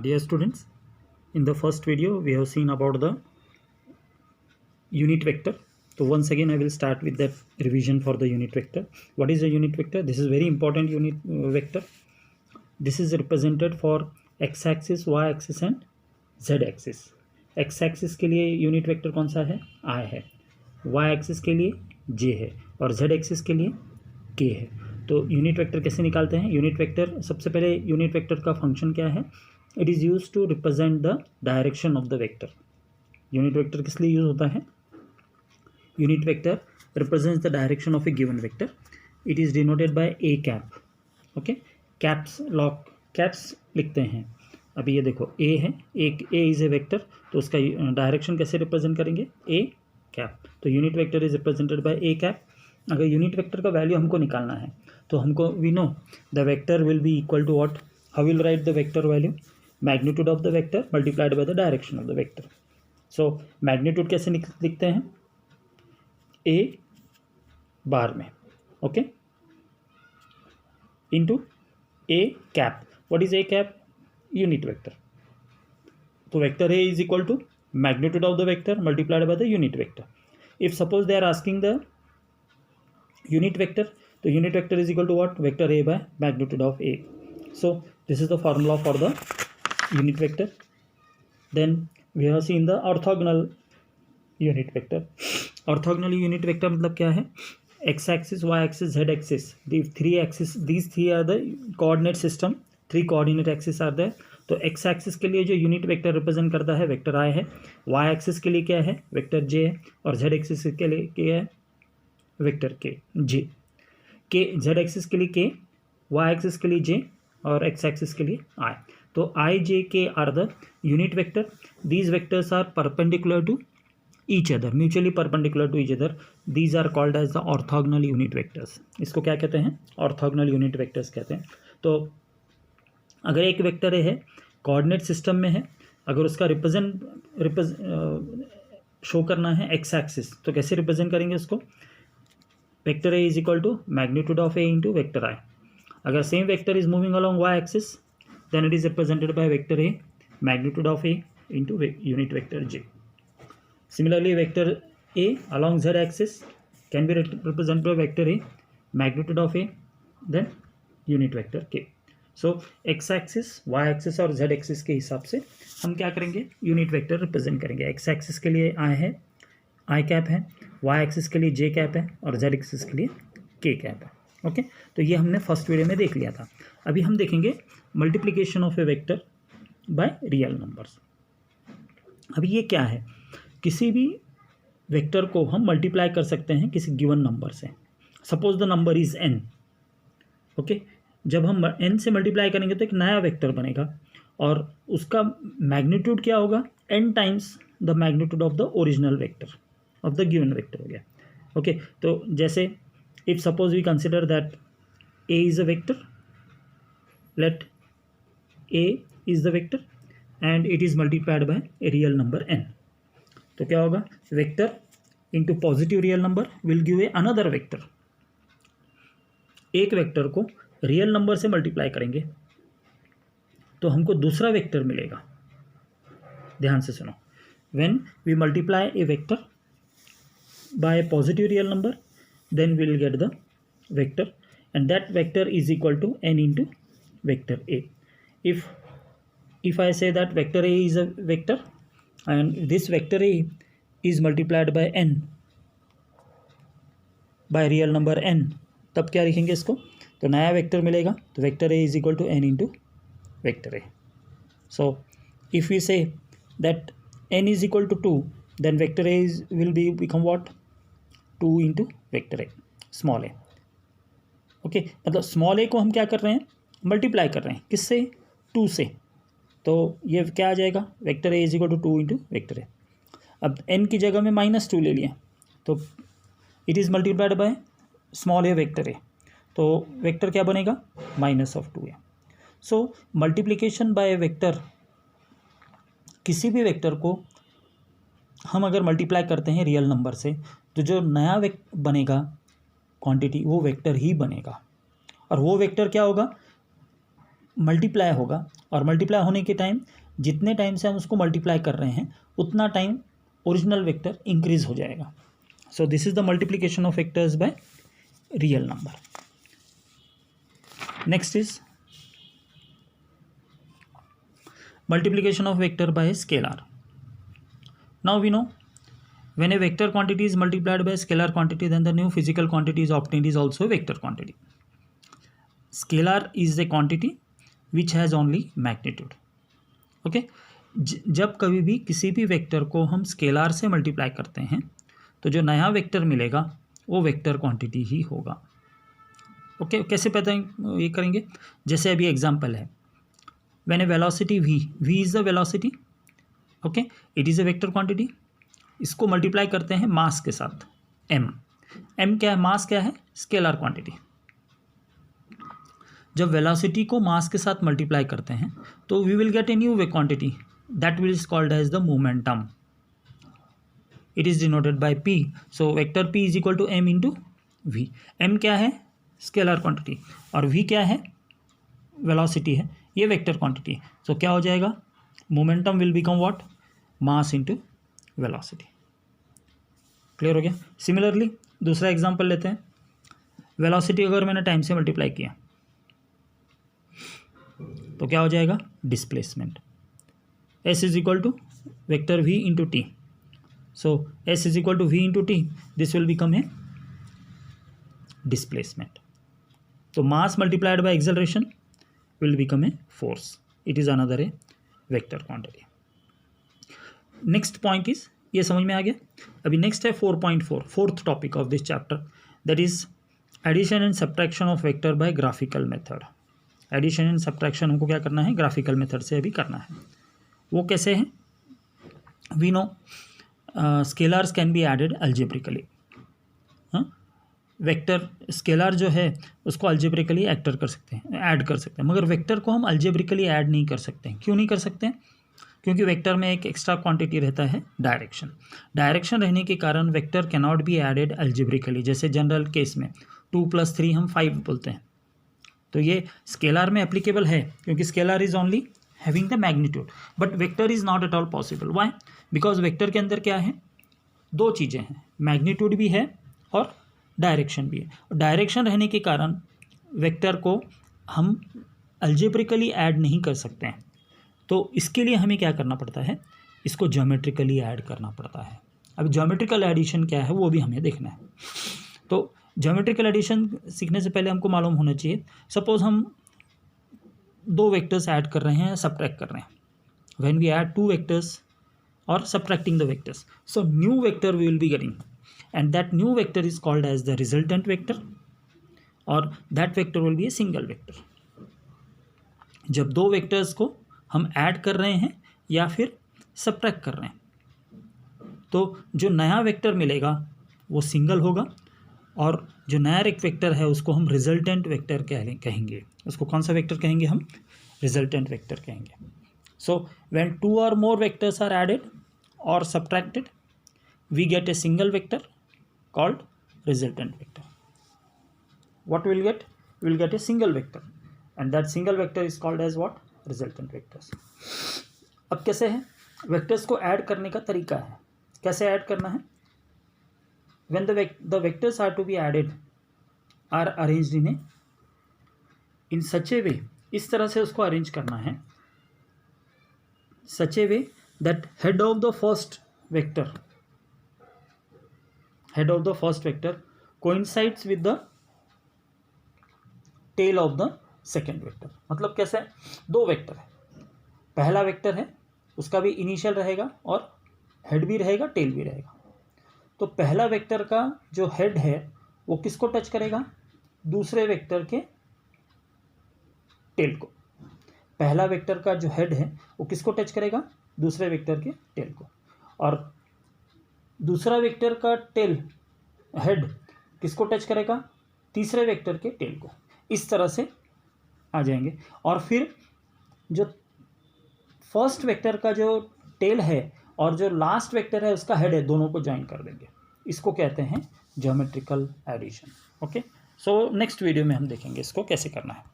Dear students, in the first video we have seen about the unit vector. So once again I will start with that revision for the unit vector. What is a unit vector? This is very important unit vector. This is represented for x-axis, y-axis and z-axis. x-axis के लिए unit vector कौन सा है? I है. y-axis के लिए j है और z-axis के लिए k है. तो यूनिट वेक्टर कैसे निकालते हैं? यूनिट वेक्टर, सबसे पहले यूनिट वेक्टर का फंक्शन क्या है? It is use to represent the direction of the vector. Unit vector किस लिए यूज होता है? Unit vector represents the direction of a given vector. It is denoted by a cap. Okay, caps lock caps लिखते हैं. अभी ये देखो ए है, एक ए इज़ ए वेक्टर, तो उसका डायरेक्शन कैसे रिप्रेजेंट करेंगे? A cap. तो unit vector is represented by a cap. अगर यूनिट वेक्टर का वैल्यू हमको निकालना है तो हमको we know the vector will be equal to what? How will write the vector value? Magnitude of the vector multiplied by the direction of the vector. So magnitude कैसे लिखते हैं? A bar में, okay, into a cap. What is a cap? Unit vector. तो vector A is equal to magnitude of the vector multiplied by the unit vector. If suppose they are asking the unit vector, so unit vector is equal to what? Vector a by magnitude of a. So this is the formula for the unit vector. Then we have seen the orthogonal unit vector. Orthogonal unit vector मतलब क्या है? x axis, y axis, z axis, these three are the coordinate system. 3 coordinate axis are there. तो x axis के लिए जो unit vector represent करता है vector i है, y axis के लिए क्या है? वेक्टर j है, और z axis के लिए क्या है? वेक्टर के जे. के जेड एक्सिस के लिए के, वाई एक्सिस के लिए जे और एक्स एक्सिस के लिए आई. तो i j k are the unit vector. These vectors are perpendicular to each other, mutually perpendicular to each other. These are called as the orthogonal unit vectors. इसको क्या कहते हैं? ऑर्थोगोनल यूनिट वेक्टर्स कहते हैं. तो अगर एक वेक्टर है कोऑर्डिनेट सिस्टम में है, अगर उसका शो करना है एक्स एक्सिस, तो कैसे रिप्रेजेंट करेंगे उसको? Vector A is equal to magnitude of A into vector i. अगर same vector is moving along y axis, then it is represented by vector A magnitude of A into unit vector j. Similarly vector A along z axis can be represented by vector A magnitude of A then unit vector k. So x axis, y axis और z axis के हिसाब से हम क्या करेंगे? Unit vector represent करेंगे. X axis के लिए आई है, आई कैप है, वाई एक्सिस के लिए जे कैप है और जेड एक्सिस के लिए के कैप है. ओके, तो ये हमने फर्स्ट वीडियो में देख लिया था. अभी हम देखेंगे multiplication of A vector by real numbers. अभी ये क्या है? किसी भी वेक्टर को हम मल्टीप्लाई कर सकते हैं किसी गिवन नंबर से. Suppose the number is n. Okay, जब हम n से मल्टीप्लाई करेंगे तो एक नया वेक्टर बनेगा और उसका मैग्नीट्यूड क्या होगा? n times the magnitude of the original vector of the given vector हो गया. ओके, तो जैसे if suppose we consider that a is a vector, let a is the vector and it is multiplied by a real number n. तो क्या होगा? Vector into positive real number will give a another vector. एक vector को real number से multiply करेंगे तो हमको दूसरा वेक्टर मिलेगा. ध्यान से सुनो. When we multiply a vector by a positive real number, then we will get the vector, and that vector is equal to n into vector a. If I say that vector a is a vector and this vector a is multiplied by n by real number n, तब क्या लिखेंगे इसको? तो नया vector मिलेगा. तो vector a is equal to n into vector a. So if we say that n is equal to 2, then vector a will become what? 2 into vector A, small A. Okay, मतलब small ए को हम क्या कर रहे हैं? Multiply कर रहे हैं. किससे? 2 से. तो ये क्या आ जाएगा? Vector A is equal to 2 into vector a. अब n की जगह में -2 ले लिया तो it is multiplied by small a vector a. तो वेक्टर क्या बनेगा? -2a. So multiplication by vector, किसी भी वेक्टर को हम अगर मल्टीप्लाई करते हैं रियल नंबर से, तो जो नया बनेगा क्वांटिटी वो वेक्टर ही बनेगा. और वो वेक्टर क्या होगा? मल्टीप्लाई होगा, और मल्टीप्लाई होने के टाइम जितने टाइम से हम उसको मल्टीप्लाई कर रहे हैं उतना टाइम ओरिजिनल वेक्टर इंक्रीज हो जाएगा. So this is the multiplication of vectors by real number. Next is multiplication of vector by scalar. Now we know when a vector quantity is multiplied by a scalar quantity, then the new physical quantity is obtained is also a vector quantity. Scalar is a quantity which has only magnitude. Okay, जब कभी भी किसी भी vector को हम scalar से multiply करते हैं तो जो नया वेक्टर मिलेगा वो वेक्टर क्वांटिटी ही होगा. ओके, कैसे पता ये करेंगे? जैसे अभी एग्जांपल है, when a velocity v is the velocity, okay, it is a vector quantity. इसको मल्टीप्लाई करते हैं मास के साथ m क्या है? मास क्या है? Scalar quantity. जब वेलोसिटी को मास के साथ मल्टीप्लाई करते हैं तो we will get a new way quantity that will is called as the momentum. It is denoted by p. So vector p is equal to m into v. m क्या है? Scalar quantity, और v क्या है? Velocity है, ये vector quantity है. सो क्या हो जाएगा? Momentum will become what? Mass into velocity. Clear हो गया? सिमिलरली दूसरा एग्जांपल लेते हैं. वेलोसिटी अगर मैंने टाइम से मल्टीप्लाई किया तो क्या हो जाएगा? Displacement. S is equal to vector v into t. So s is equal to v into t, this will become a displacement. तो mass multiplied by acceleration will become a force. It is another a vector quantity. Next point is, ये समझ में आ गया. अभी next है 4.4, fourth topic of this chapter, that is addition and subtraction of vector by graphical method. Addition and subtraction हमको क्या करना है? ग्राफिकल मेथड से अभी करना है. वो कैसे है? We know scalars can be added algebraically. Vector scalar जो है उसको अल्जेब्रिकली ऐड कर सकते हैं, मगर वेक्टर को हम अल्जेब्रिकली ऐड नहीं कर सकते हैं. क्यों नहीं कर सकते हैं? क्योंकि वेक्टर में एक एक्स्ट्रा क्वांटिटी रहता है डायरेक्शन. डायरेक्शन रहने के कारण vector can not be added algebraically. जैसे जनरल केस में 2 + 3 हम 5 बोलते हैं, तो ये स्केलर में एप्लीकेबल है क्योंकि scalar is only having the magnitude, but vector is not at all possible. Why? Because vector के अंदर क्या है? दो चीज़ें हैं, मैग्नीट्यूड भी है और डायरेक्शन भी है. डायरेक्शन रहने के कारण वेक्टर को हम अल्जेब्रिकली ऐड नहीं कर सकते हैं. तो इसके लिए हमें क्या करना पड़ता है? इसको ज्योमेट्रिकली ऐड करना पड़ता है. अब ज्योमेट्रिकल एडिशन क्या है वो भी हमें देखना है. तो ज्योमेट्रिकल एडिशन सीखने से पहले हमको मालूम होना चाहिए, सपोज हम दो वेक्टर्स ऐड कर रहे हैं, सब्ट्रैक्ट कर रहे हैं. व्हेन वी ऐड 2 वेक्टर्स और subtracting the vectors, so new vector we will be getting, and that new vector is called as the resultant vector, or that vector will be a single vector. जब दो vectors को हम add कर रहे हैं या फिर सब्ट्रैक्ट कर रहे हैं तो जो नया वेक्टर मिलेगा वो सिंगल होगा, और जो नया एक वेक्टर है उसको हम रिजल्टेंट वेक्टर कहेंगे. उसको कौन सा वेक्टर कहेंगे? हम रिजल्टेंट वेक्टर कहेंगे. So when 2 or more vectors are added or subtracted, we get a single vector called resultant vector. What we'll get? We'll get a single vector, and that single vector is called as what? Resultant vectors. अब कैसे है? Vectors को add करने का तरीका है. कैसे add करना है? When the vectors are to be added are arranged in such a way, इस तरह से उसको अरेंज करना है, such a way that head of the first vector coincides with the tail of the second vector. मतलब कैसे? दो vector है, पहला वेक्टर है उसका भी इनिशियल रहेगा और हेड भी रहेगा, टेल भी रहेगा. तो पहला वेक्टर का जो हेड है वो किसको टच करेगा? दूसरे वेक्टर के टेल को. पहला वेक्टर का जो हेड है वो किसको टच करेगा? दूसरे वेक्टर के टेल को. और दूसरा वेक्टर का टेल हेड किसको टच करेगा? तीसरे वेक्टर के टेल को. इस तरह से आ जाएंगे, और फिर जो फर्स्ट वेक्टर का जो टेल है और जो लास्ट वेक्टर है उसका हेड है, दोनों को ज्वाइन कर देंगे. इसको कहते हैं geometrical addition. Okay, so next video में हम देखेंगे इसको कैसे करना है.